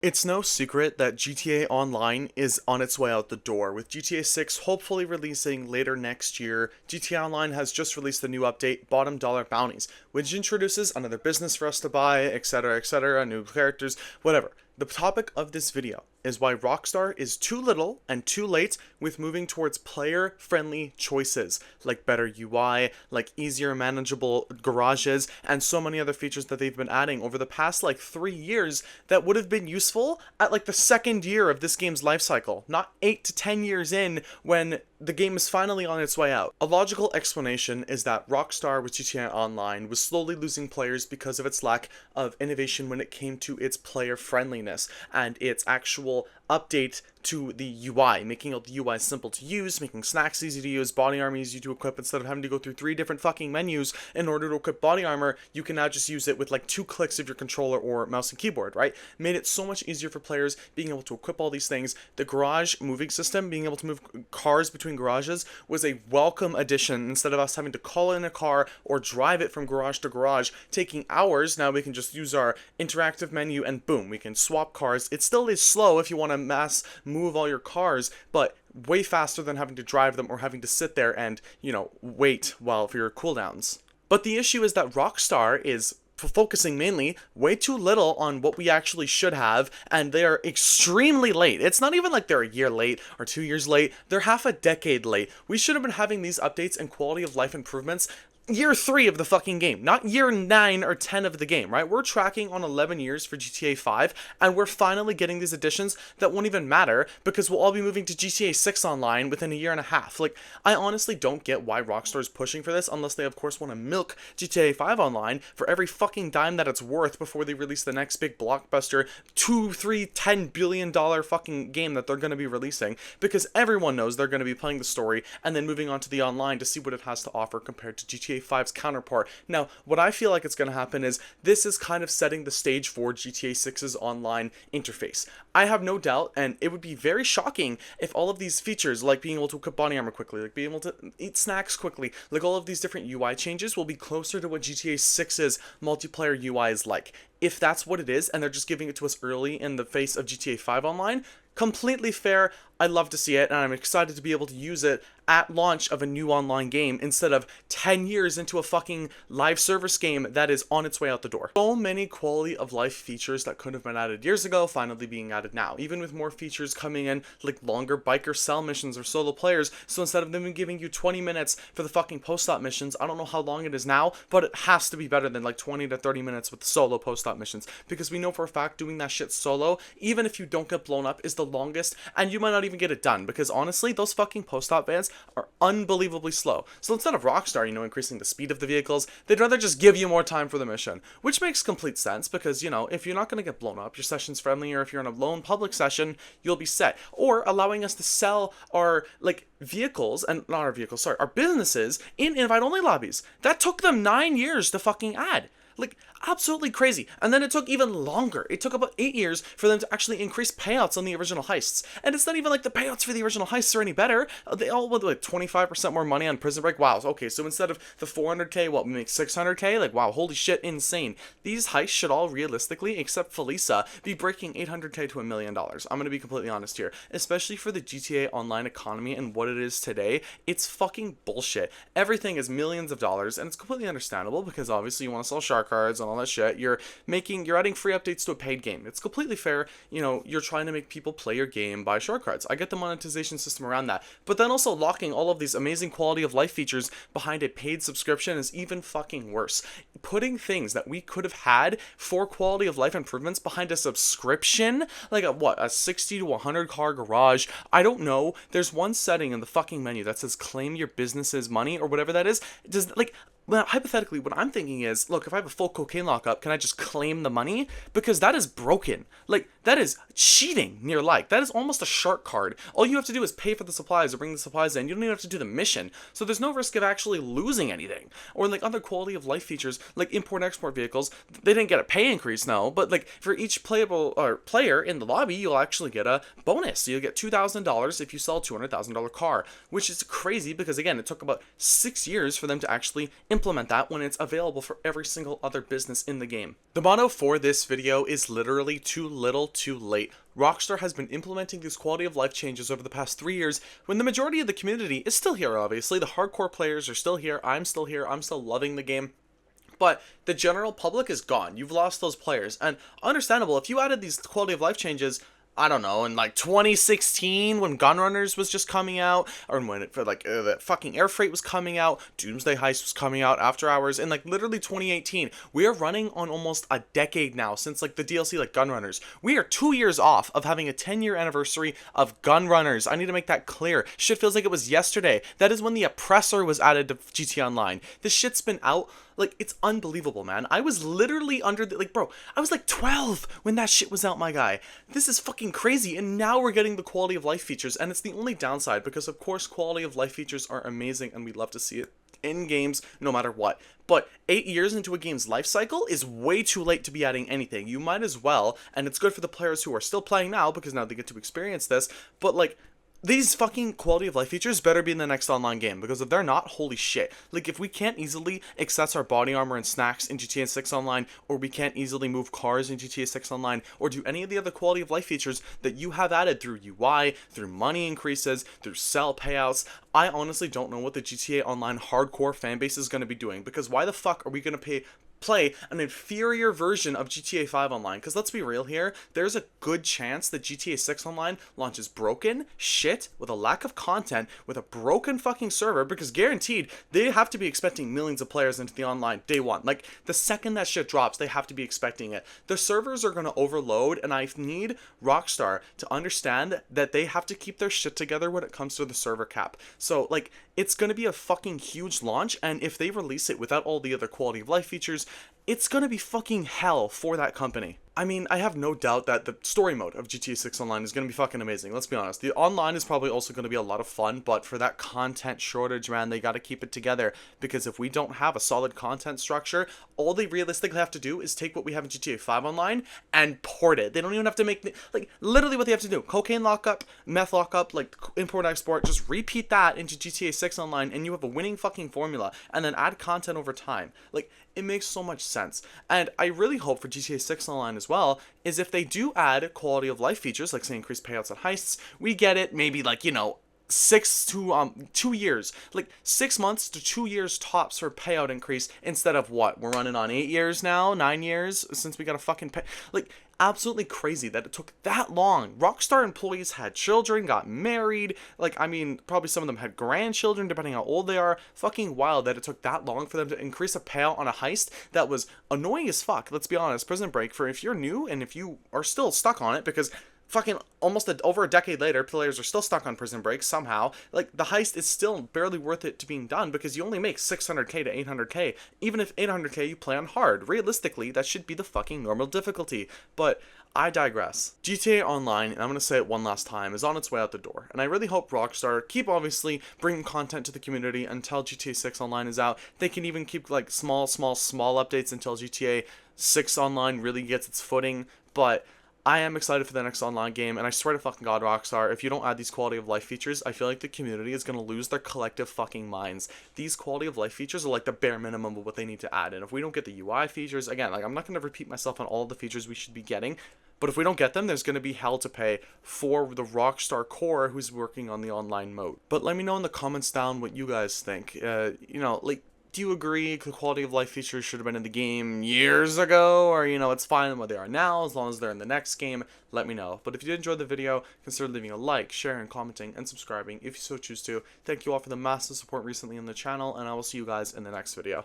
It's no secret that GTA Online is on its way out the door, with GTA 6 hopefully releasing later next year. GTA Online has just released the new update, Bottom Dollar Bounties, which introduces another business for us to buy, etc., new characters, whatever. The topic of this video is why Rockstar is too little and too late with moving towards player-friendly choices, like better UI, like easier manageable garages, and so many other features that they've been adding over the past 3 years that would have been useful at the second year of this game's life cycle, not 8 to 10 years in when the game is finally on its way out. A logical explanation is that Rockstar with GTA Online was slowly losing players because of its lack of innovation when it came to its player friendliness and its actual update to the UI, making the UI simple to use, making snacks easy to use, body armor easy to equip. Instead of having to go through 3 different fucking menus in order to equip body armor, you can now just use it with 2 clicks of your controller or mouse and keyboard, right? Made it so much easier for players being able to equip all these things. The garage moving system, being able to move cars between garages, was a welcome addition. Instead of us having to call in a car or drive it from garage to garage, taking hours, now we can just use our interactive menu and boom, we can swap cars. It still is slow if you want to mass move all your cars, but way faster than having to drive them or having to sit there and, wait while for your cooldowns. But the issue is that Rockstar is focusing mainly way too little on what we actually should have, and they are extremely late. It's not even like they're a year late or 2 years late, they're half a decade late. We should have been having these updates and quality of life improvements year 3 of the fucking game, not year 9 or 10 of the game, right? We're tracking on 11 years for GTA 5, and we're finally getting these additions that won't even matter because we'll all be moving to GTA 6 online within a year and a half. I honestly don't get why Rockstar is pushing for this unless they, of course, want to milk GTA 5 online for every fucking dime that it's worth before they release the next big blockbuster 2, 3, $10 billion fucking game that they're going to be releasing, because everyone knows they're going to be playing the story and then moving on to the online to see what it has to offer compared to GTA 5's counterpart. Now, what I feel like it's going to happen is this is kind of setting the stage for GTA 6's online interface. I have no doubt, and it would be very shocking if all of these features, like being able to equip body armor quickly, like being able to eat snacks quickly, like all of these different UI changes will be closer to what GTA 6's multiplayer UI is like. If that's what it is, and they're just giving it to us early in the face of GTA 5 Online, completely fair. I'd love to see it, and I'm excited to be able to use it at launch of a new online game instead of 10 years into a fucking live service game that is on its way out the door. So many quality of life features that could have been added years ago finally being added now, even with more features coming in like longer biker cell missions or solo players. So instead of them giving you 20 minutes for the fucking post-op missions, I don't know how long it is now, but it has to be better than 20 to 30 minutes with solo post-op missions, because we know for a fact doing that shit solo, even if you don't get blown up, is the longest, and you might not even get it done, because honestly, those fucking post-op vans are unbelievably slow. So instead of Rockstar, increasing the speed of the vehicles, they'd rather just give you more time for the mission, which makes complete sense because, if you're not going to get blown up, your session's friendly, or if you're in a lone public session, you'll be set. Or allowing us to sell our, vehicles, and not our vehicles, sorry, our businesses in invite-only lobbies. That took them 9 years to fucking add. Absolutely crazy. And then it took even longer. It took about 8 years for them to actually increase payouts on the original heists. And it's not even like the payouts for the original heists are any better. They all went 25% more money on Prison Break. Wow, okay, so instead of the 400k, we make 600k? Wow, holy shit, insane. These heists should all realistically, except Felisa, be breaking 800k to $1 million. I'm gonna be completely honest here. Especially for the GTA Online economy and what it is today, it's fucking bullshit. Everything is millions of dollars, and it's completely understandable because obviously you want to sell shark cards and all that shit. You're adding free updates to a paid game. It's completely fair. You're trying to make people play your game, buy shark cards. I get the monetization system around that. But then also locking all of these amazing quality of life features behind a paid subscription is even fucking worse. Putting things that we could have had for quality of life improvements behind a subscription, a 60 to 100 car garage. I don't know. There's one setting in the fucking menu that says claim your business's money or whatever that is. Well, hypothetically, what I'm thinking is, look, if I have a full cocaine lockup, can I just claim the money? Because that is broken. That is cheating near That is almost a shark card. All you have to do is pay for the supplies or bring the supplies in. You don't even have to do the mission. So there's no risk of actually losing anything. Or other quality of life features, like import-export vehicles, they didn't get a pay increase, no, but for each playable or player in the lobby, you'll actually get a bonus. So you'll get $2,000 if you sell a $200,000 car, which is crazy because, again, it took about 6 years for them to actually implement implement that when it's available for every single other business in the game? The motto for this video is literally too little too late. Rockstar has been implementing these quality of life changes over the past 3 years when the majority of the community is still here, obviously. The hardcore players are still here, I'm still here, I'm still loving the game. But the general public is gone. You've lost those players. And understandable, if you added these quality of life changes, I don't know, in like 2016 when Gunrunners was just coming out, or when the fucking Air Freight was coming out, Doomsday Heist was coming out, After Hours, in like literally 2018. We are running on almost a decade now since like the DLC like Gunrunners. We are 2 years off of having a 10-year anniversary of Gunrunners. I need to make that clear. Shit feels like it was yesterday. That is when the Oppressor was added to GTA Online. This shit's been out. Like, it's unbelievable, man. I was literally under the, like, bro, I was like 12 when that shit was out, my guy. This is fucking crazy, and now we're getting the quality of life features, and it's the only downside, because of course quality of life features are amazing, and we love to see it in games no matter what. But 8 years into a game's life cycle is way too late to be adding anything. You might as well, and it's good for the players who are still playing now, because now they get to experience this, but like, these fucking quality of life features better be in the next online game, because if they're not, holy shit. Like, if we can't easily access our body armor and snacks in GTA 6 Online, or we can't easily move cars in GTA 6 Online, or do any of the other quality of life features that you have added through UI, through money increases, through sell payouts, I honestly don't know what the GTA Online hardcore fanbase is going to be doing, because why the fuck are we going to play an inferior version of GTA 5 Online? Because let's be real here, there's a good chance that GTA 6 Online launches broken, shit, with a lack of content, with a broken fucking server, because guaranteed, they have to be expecting millions of players into the online day one. Like, the second that shit drops, they have to be expecting it. The servers are going to overload, and I need Rockstar to understand that they have to keep their shit together when it comes to the server cap. So, like, it's going to be a fucking huge launch, and if they release it without all the other quality of life features, it's gonna be fucking hell for that company. I mean, I have no doubt that the story mode of GTA 6 Online is gonna be fucking amazing, let's be honest. The online is probably also gonna be a lot of fun, but for that content shortage, man, they gotta keep it together, because if we don't have a solid content structure, all they realistically have to do is take what we have in GTA 5 Online and port it. They don't even have to make, like, literally what they have to do, cocaine lockup, meth lockup, like, import export, just repeat that into GTA 6 Online, and you have a winning fucking formula, and then add content over time. Like, it makes so much sense. And I really hope for GTA 6 Online as well, is if they do add quality of life features, like say increased payouts on heists, we get it maybe like, you know, 2 years, like 6 months to 2 years tops for payout increase, instead of what, we're running on 8 years now, 9 years since we got a fucking pay. Like, absolutely crazy that it took that long. Rockstar employees had children, got married, like, I mean, probably some of them had grandchildren, depending how old they are. Fucking wild that it took that long for them to increase a payout on a heist that was annoying as fuck. Let's be honest, Prison Break, for if you're new and if you are still stuck on it, because fucking over a decade later, players are still stuck on Prison Break somehow. Like, the heist is still barely worth it to being done, because you only make 600k to 800k. Even if 800k you play on hard. Realistically, that should be the fucking normal difficulty. But I digress. GTA Online, and I'm going to say it one last time, is on its way out the door. And I really hope Rockstar keep obviously bringing content to the community until GTA 6 Online is out. They can even keep like small updates until GTA 6 Online really gets its footing. But I am excited for the next online game, and I swear to fucking God, Rockstar, if you don't add these quality of life features, I feel like the community is going to lose their collective fucking minds. These quality of life features are like the bare minimum of what they need to add, and if we don't get the UI features, again, like, I'm not going to repeat myself on all of the features we should be getting, but if we don't get them, there's going to be hell to pay for the Rockstar core who's working on the online mode. But let me know in the comments down what you guys think. You know, like, do you agree the quality of life features should have been in the game years ago? Or, you know, it's fine what they are now, as long as they're in the next game? Let me know. But if you did enjoy the video, consider leaving a like, sharing, commenting, and subscribing if you so choose to. Thank you all for the massive support recently on the channel, and I will see you guys in the next video.